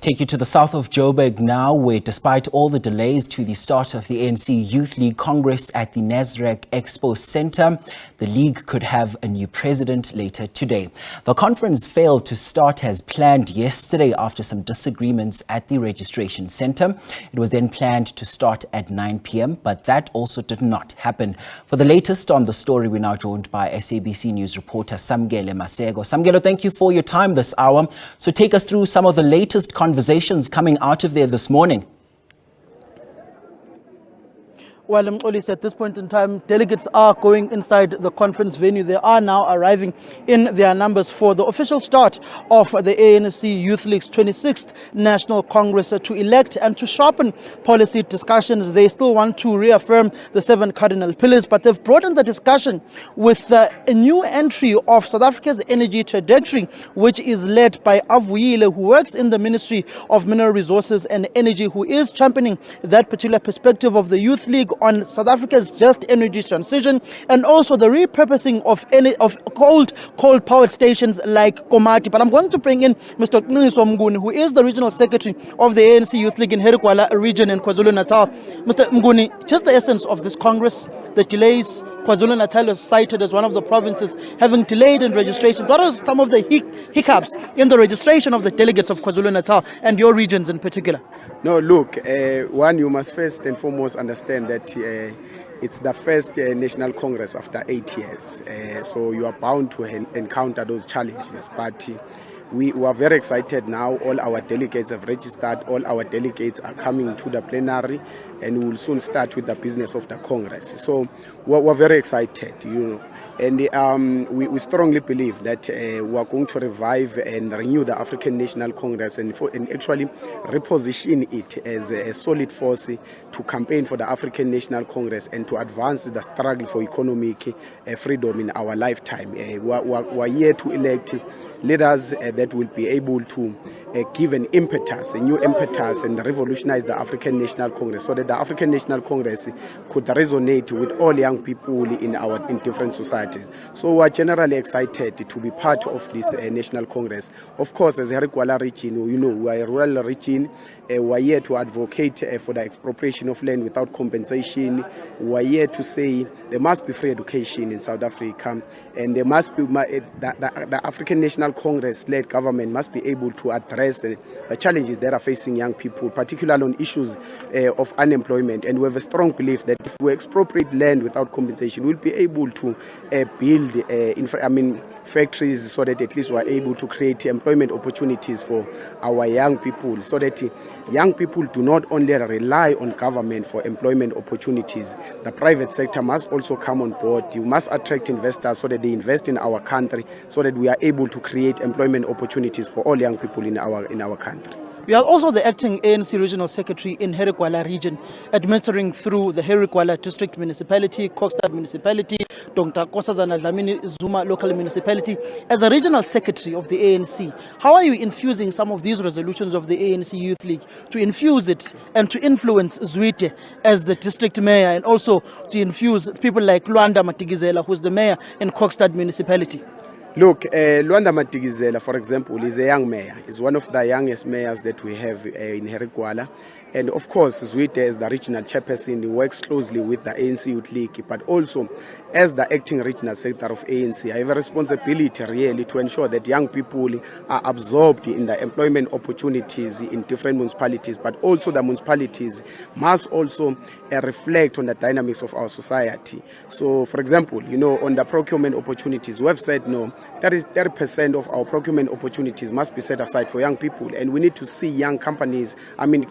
Take you to the south of Joburg now, where despite all the delays to the start of the ANC Youth League Congress at the Nasrec Expo Centre, the league could have a new president later today. The conference failed to start as planned yesterday after some disagreements at the registration centre. It was then planned to start at 9 p.m, but that also did not happen. For the latest on the story, we're now joined by SABC News reporter Samkele Maseko. Samkele, thank you for your time this hour. So take us through some of the latest conversations coming out of there this morning. Well, at this point in time, delegates are going inside the conference venue. They are now arriving in their numbers for the official start of the ANC Youth League's 26th National Congress to elect and to sharpen policy discussions. They still want to reaffirm the 7 cardinal pillars, but they've broadened the discussion with a new entry of South Africa's energy trajectory, which is led by ANCYL, who works in the Ministry of Mineral Resources and Energy, who is championing that particular perspective of the Youth League on South Africa's just energy transition and also the repurposing of coal-powered stations like Komati. But I'm going to bring in Mr. Mnguni, who is the Regional Secretary of the ANC Youth League in Herikwala region in KwaZulu-Natal. Mr. Mnguni, just the essence of this Congress, the delays. KwaZulu-Natal is cited as one of the provinces having delayed in registrations. What are some of the hiccups in the registration of the delegates of KwaZulu-Natal and your regions in particular? No, look, one, you must first and foremost understand that it's the first National Congress after 8 years. So you are bound to encounter those challenges. But we are very excited now. All our delegates have registered. All our delegates are coming to the plenary, and we will soon start with the business of the Congress. So we're very excited, And we strongly believe that we are going to revive and renew the African National Congress and actually reposition it as a solid force to campaign for the African National Congress and to advance the struggle for economic freedom in our lifetime. We are here to elect leaders that will be able to give an impetus, a new impetus, and revolutionize the African National Congress so that the African National Congress could resonate with all young people in different societies. So we are generally excited to be part of this National Congress. Of course, as a Herikwala region, we are a rural region. We are here to advocate for the expropriation of land without compensation. We are here to say there must be free education in South Africa, and there must be the African National Congress-led government must be able to address the challenges that are facing young people, particularly on issues of unemployment. And we have a strong belief that if we expropriate land without compensation, we'll be able to build factories so that at least we are able to create employment opportunities for our young people, so that young people do not only rely on government for employment opportunities. The private sector must also come on board. You must attract investors so that they invest in our country, so that we are able to create employment opportunities for all young people in our country. You are also the acting ANC Regional Secretary in Herikwala region, administering through the Herikwala District Municipality, Kokstad Municipality, Dr. Nkosazana Dlamini Zuma Local Municipality. As a Regional Secretary of the ANC, how are you infusing some of these resolutions of the ANC Youth League to infuse it and to influence Zwide as the district mayor, and also to infuse people like Luanda Matigizela, who's the mayor in Kokstad Municipality? Look, Luanda Matigizela, for example, is a young mayor. He's one of the youngest mayors that we have in Herikwala. And of course, Zwide, as the regional chairperson, he works closely with the ANC Youth League, but also as the acting regional secretary of ANC, I have a responsibility really to ensure that young people are absorbed in the employment opportunities in different municipalities, but also the municipalities must also reflect on the dynamics of our society. So, for example, on the procurement opportunities, we have said no, 30% of our procurement opportunities must be set aside for young people, and we need to see young companies,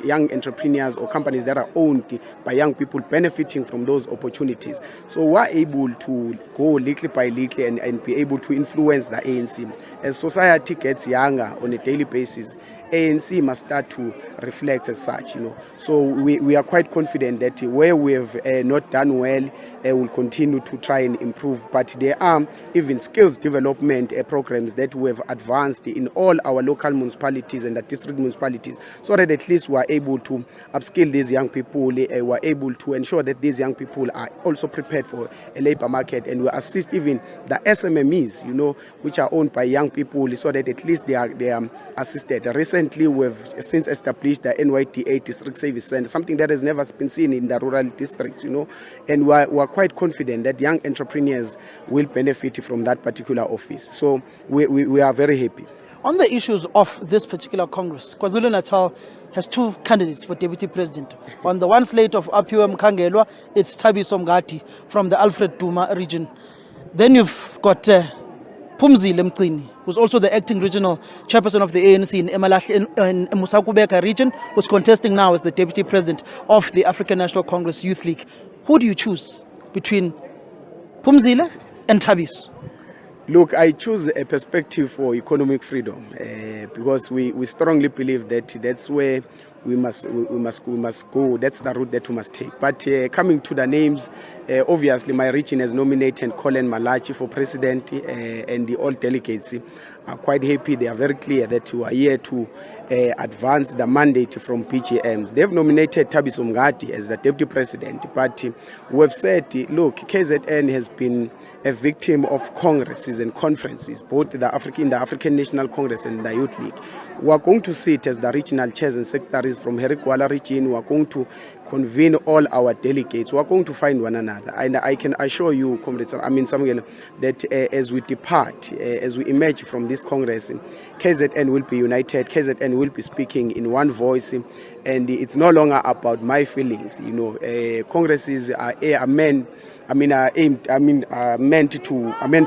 young entrepreneurs or companies that are owned by young people benefiting from those opportunities. So we're able to go little by little and be able to influence the ANC. As society gets younger on a daily basis, ANC must start to reflect as such, So we are quite confident that where we have not done well, will continue to try and improve. But there are even skills development programs that we have advanced in all our local municipalities and the district municipalities, so that at least we are able to upskill these young people. We are able to ensure that these young people are also prepared for a labor market, and we assist even the SMMEs, which are owned by young people, so that at least they are assisted. Recently, recently we've since established the NYDA District Service Centre, something that has never been seen in the rural districts, and we're quite confident that young entrepreneurs will benefit from that particular office. So we are very happy. On the issues of this particular Congress, KwaZulu-Natal has two candidates for deputy president. On the one slate of Aphiwe Mkhangelwa, it's Thabiso Mngadi from the Alfred Duma region. Then you've got Phumzile Mgcini, who's also the acting regional chairperson of the ANC in Musakubeka region, who's contesting now as the deputy president of the African National Congress Youth League. Who do you choose between Phumzile and Thabiso? Look, I choose a perspective for economic freedom because we strongly believe that that's where we must go. That's the route that we must take. But coming to the names, obviously my region has nominated Colin Malachi for president, and all delegates are quite happy. They are very clear that we are here to advance the mandate from PGMs. They've nominated Thabiso Mngadi as the deputy president, but we have said, look, KZN has been a victim of congresses and conferences, both in the African National Congress and the Youth League. We are going to sit as the regional chairs and secretaries from Herigwala region. We are going to convene all our delegates. We are going to find one another. And I can assure you, comrades, Samkele, that as we depart, as we emerge from this Congress, KZN will be united. KZN will be speaking in one voice, and it's no longer about my feelings. Congresses are meant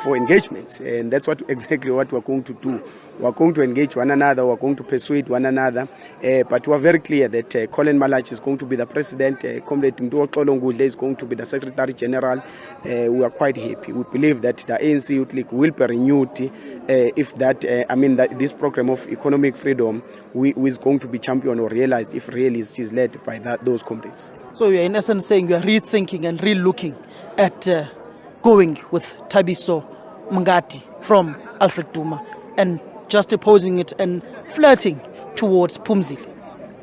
for engagements, and that's exactly what we're going to do. We're going to engage one another, we're going to persuade one another, but we're very clear that Colin Malachi is going to be the president, Comrade Mntu Xolongudle is going to be the secretary general. We are quite happy. We believe that the ANC Youth League will be renewed if this program of economic freedom is going to be championed or realized if really it is led by those comrades. So you're in essence saying you are rethinking and re-looking at going with Thabiso Mngadi from Alfred Duma and just opposing it and flirting towards Phumzile.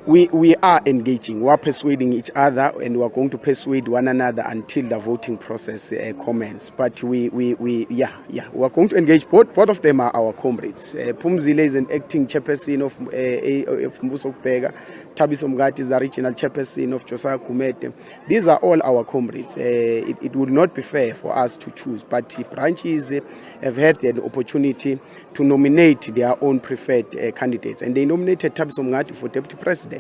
We are engaging, we are persuading each other, and we are going to persuade one another until the voting process commences. But we are going to engage. Both of them are our comrades. Phumzile is an acting chairperson of Musakubeka. Thabiso Mngadi is the regional chairperson of Josiah Kumete. These are all our comrades. It would not be fair for us to choose, but the branches have had the opportunity to nominate their own preferred candidates, and they nominated Thabiso Mngadi for deputy president.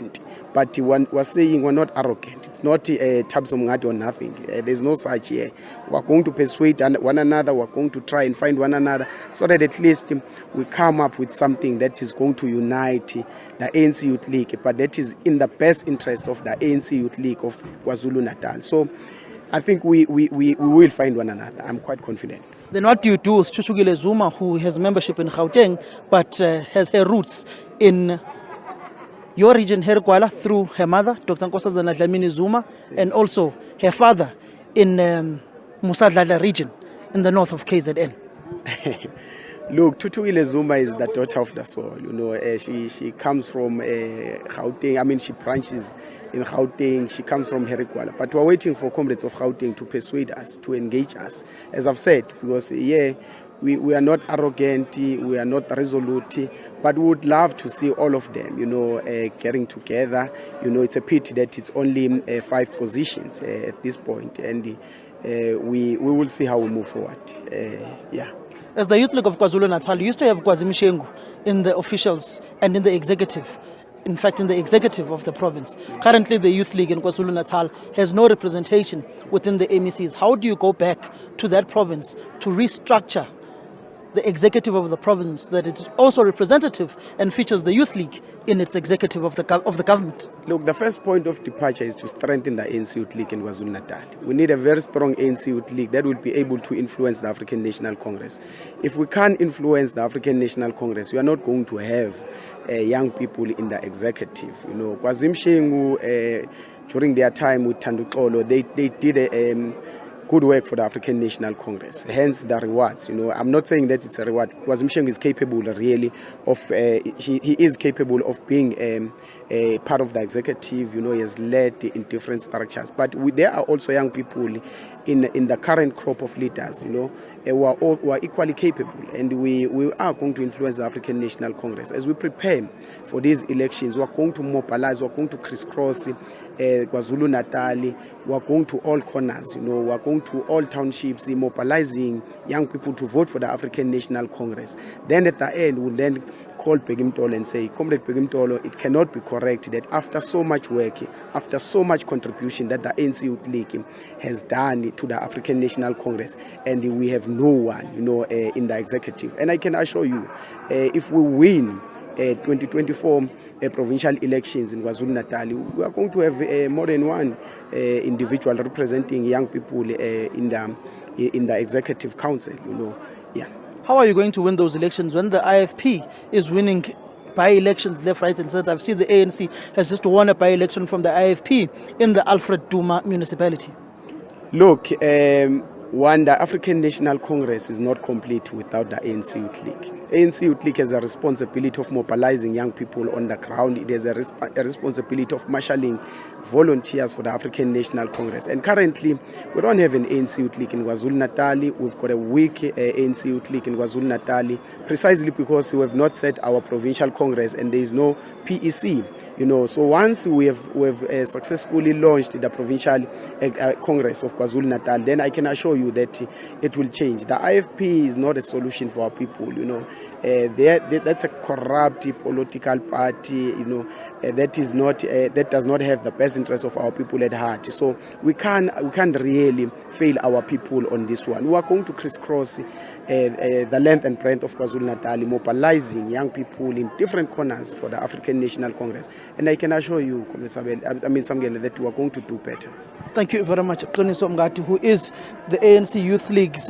But we're saying we're not arrogant. It's not Thabiso Mngadi or nothing. There's no such here. We're going to persuade one another. We're going to try and find one another so that at least we come up with something that is going to unite the ANC Youth League, but that is in the best interest of the ANC Youth League of KwaZulu-Natal. So I think we will find one another. I'm quite confident. Then what do you do with Chuchukile Zuma, who has membership in Gauteng but has her roots in your region, Herigwala, through her mother, Dr. Nkosazana Dlamini Zuma, and also her father in Musadlala region in the north of KZN? Look, Thuthukile Zuma is the daughter of the soil. She comes from Gauteng. She branches in Gauteng. She comes from Herigwala. But we're waiting for comrades of Gauteng to persuade us, to engage us. As I've said, because we are not arrogant, we are not resolute, but we would love to see all of them, getting together. It's a pity that it's only 5 positions at this point, and we will see how we move forward. As the Youth League of KwaZulu-Natal, you used to have Kwazi Mshengu in the officials and in the executive. In fact, in the executive of the province. Currently, the Youth League in KwaZulu-Natal has no representation within the MECs. How do you go back to that province to restructure the executive of the province so that it's also representative and features the Youth League in its executive of the government? Look, the first point of departure is to strengthen the ANC Youth League in KwaZulu-Natal. We need a very strong ANC Youth League that will be able to influence the African National Congress. If we can't influence the African National Congress, we are not going to have young people in the executive. Kwazi Mshengu, during their time with Thandu Xolo, they did good work for the African National Congress, hence the rewards. I'm not saying that it's a reward. Kwazi Mshengu is capable really of, he is capable of being a part of the executive. He has led in different structures. But there are also young people in the current crop of leaders, who are equally capable, and we are going to influence the African National Congress. As we prepare for these elections, we are going to mobilize, we are going to crisscross KwaZulu-Natal, we are going to all corners, we are going to all townships, mobilizing young people to vote for the African National Congress. Then at the end, we'll then call Pegimtolo and say, Comrade Pegimtolo, it cannot be correct that after so much work, after so much contribution that the ANC Youth League has done to the African National Congress, and we have no one, in the executive. And I can assure you, if we win 2024 provincial elections in KwaZulu-Natal, we are going to have more than one individual representing young people in the executive council, Yeah. How are you going to win those elections when the IFP is winning by-elections left, right and center? I've seen the ANC has just won a by-election from the IFP in the Alfred Duma municipality. Look, the African National Congress is not complete without the ANC Youth League. ANC Youth League has a responsibility of mobilizing young people on the ground. It has a responsibility of marshalling volunteers for the African National Congress. And currently, we don't have an ANC Youth League in KwaZulu-Natal. We've got a weak ANC Youth League in KwaZulu-Natal, precisely because we have not set our provincial congress and there is no PEC. So once we have successfully launched the provincial congress of KwaZulu-Natal, then I can assure you that it will change. The IFP is not a solution for our people. That's a corrupt political party. That does not have the best interest of our people at heart. So we can't really fail our people on this one. We are going to crisscross the length and breadth of KwaZulu-Natal, mobilizing young people in different corners for the African National Congress. And I can assure you, Samkele, that we are going to do better. Thank you very much, Qiniso Mngadi, who is the ANC Youth League's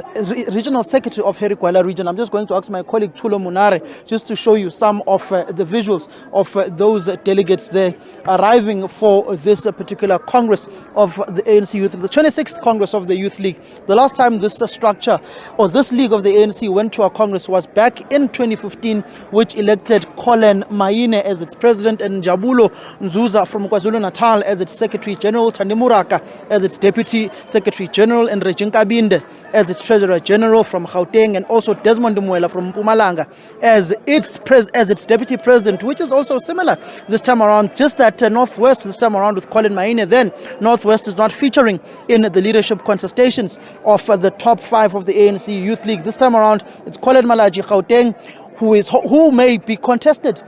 Regional Secretary of Herikwala Region. I'm just going to ask my colleague Chulo Munare just to show you some of the visuals of those delegates there arriving for this particular Congress of the ANC Youth League, the 26th Congress of the Youth League. The last time this structure or this league of the ANC went to a Congress was back in 2015, which elected Colin Maine as its president and Jabulo Nzuza from KwaZulu-Natal as its Secretary General, Tandimuraka as its Deputy Secretary General, and Regine Kabinde as its Treasurer General from Gauteng, and also Desmond Mwela from Mpumalanga as its Deputy President, which is also similar this time around, just that Northwest this time around with Colin Maine, then Northwest is not featuring in the leadership contestations of the top 5 of the ANC Youth League. This time around, it's Colin Malaji Gauteng, who may be contested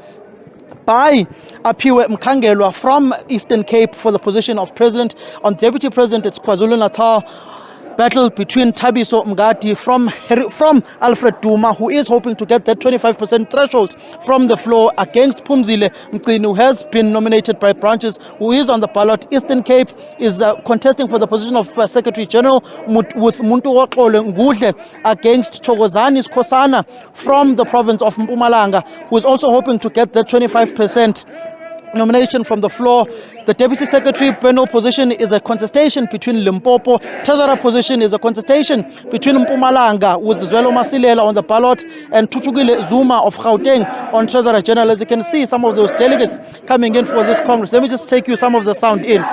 by Apiwe Mkangelwa from Eastern Cape for the position of president. On deputy president, it's KwaZulu-Natal. Battle between Thabiso Mngadi from Alfred Duma, who is hoping to get that 25% threshold from the floor, against Phumzile Mgcini, who has been nominated by branches, who is on the ballot. Eastern Cape is contesting for the position of Secretary General with Muntu Waxole Ngudle against Thokozani Skosana from the province of Mpumalanga, who is also hoping to get that 25% nomination from the floor. The Deputy Secretary panel position is a contestation between Limpopo. Treasurer position is a contestation between Mpumalanga with Zwelo Masilela on the ballot and Tutugile Zuma of Gauteng on Treasurer General. As you can see, some of those delegates coming in for this Congress. Let me just take you some of the sound in.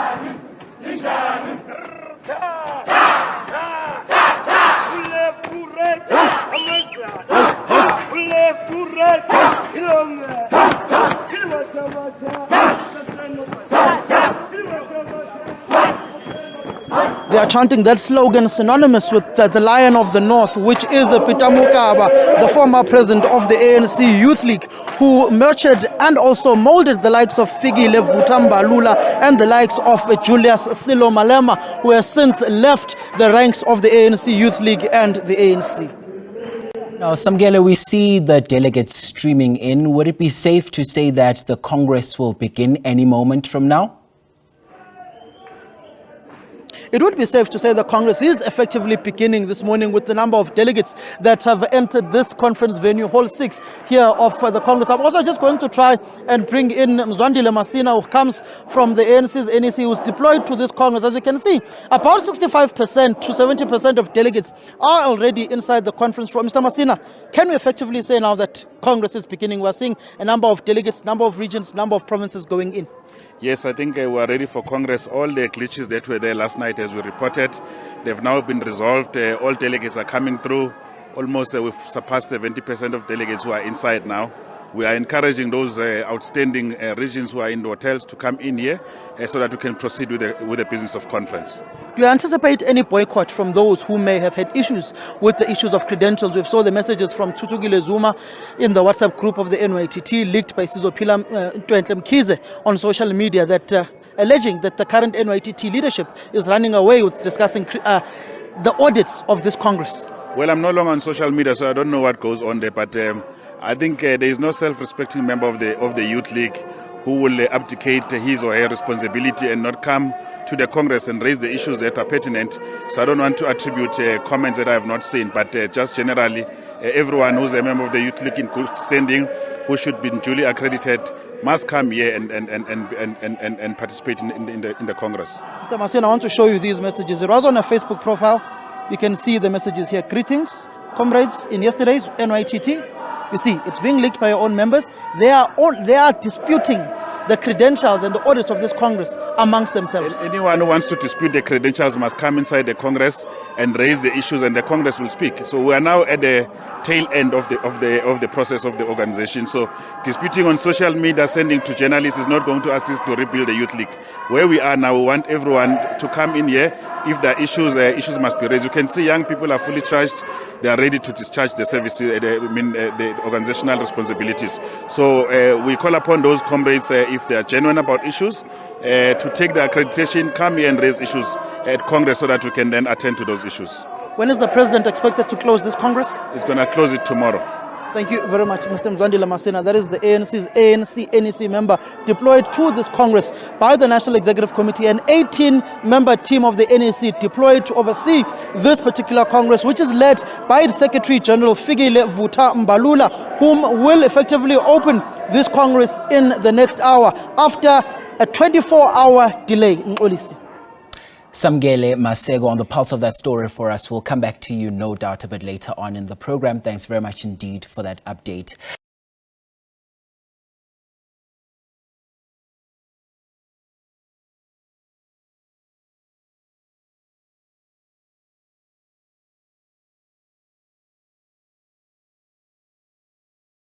They are chanting that slogan synonymous with the Lion of the North, which is Peter Mokaba, the former president of the ANC Youth League, who nurtured and also molded the likes of Fikile Vutambalula and the likes of Julius Silo Malema, who has since left the ranks of the ANC Youth League and the ANC. Now, Samkele, we see the delegates streaming in. Would it be safe to say that the Congress will begin any moment from now? It would be safe to say the Congress is effectively beginning this morning with the number of delegates that have entered this conference venue, Hall 6 here of the Congress. I'm also just going to try and bring in Mzwandile Masina, who comes from the ANC's NEC, who's deployed to this Congress. As you can see, about 65% to 70% of delegates are already inside the conference room. Mr. Masina, can we effectively say now that Congress is beginning? We're seeing a number of delegates, number of regions, number of provinces going in. Yes, I think we are ready for Congress. All the glitches that were there last night as we reported. They've now been resolved. All delegates are coming through. Almost we've surpassed 70% of delegates who are inside now. We are encouraging those outstanding regions who are in the hotels to come in here so that we can proceed with the business of conference. Do you anticipate any boycott from those who may have had issues with the issues of credentials? We saw the messages from Tutugile Zuma in the WhatsApp group of the NYTT, leaked by Sizopila Mkize on social media, that alleging that the current NYTT leadership is running away with discussing the audits of this Congress. Well, I'm no longer on social media, so I don't know what goes on there, but I think there is no self-respecting member of the Youth League who will abdicate his or her responsibility and not come to the Congress and raise the issues that are pertinent. So I don't want to attribute comments that I have not seen, but just generally, everyone who's a member of the Youth League in good standing, who should be duly accredited, must come here and participate in the Congress. Mr. Maseko, I want to show you these messages. It was on a Facebook profile. You can see the messages here. Greetings, comrades, in yesterday's NYTT. You see, it's being leaked by your own members. They are disputing the credentials and the audits of this Congress amongst themselves. Anyone who wants to dispute the credentials must come inside the Congress and raise the issues, and the Congress will speak. So we are now at the tail end of the process of the organization. So disputing on social media, sending to journalists is not going to assist to rebuild the Youth League. Where we are now, we want everyone to come in here. If there are issues must be raised. You can see young people are fully charged. They are ready to discharge the services, the organizational responsibilities. So we call upon those comrades, if they are genuine about issues, to take the accreditation, come here and raise issues at Congress so that we can then attend to those issues. When is the president expected to close this Congress? He's going to close it tomorrow. Thank you very much, Mr. Mzwandile Maseko. That is the ANC's ANC member deployed to this Congress by the National Executive Committee, an 18-member team of the NEC deployed to oversee this particular Congress, which is led by its Secretary General Fikile Vuta Mbalula, whom will effectively open this Congress in the next hour after a 24-hour delay. Samkele Maseko on the pulse of that story for us. We'll come back to you, no doubt, a bit later on in the program. Thanks very much indeed for that update.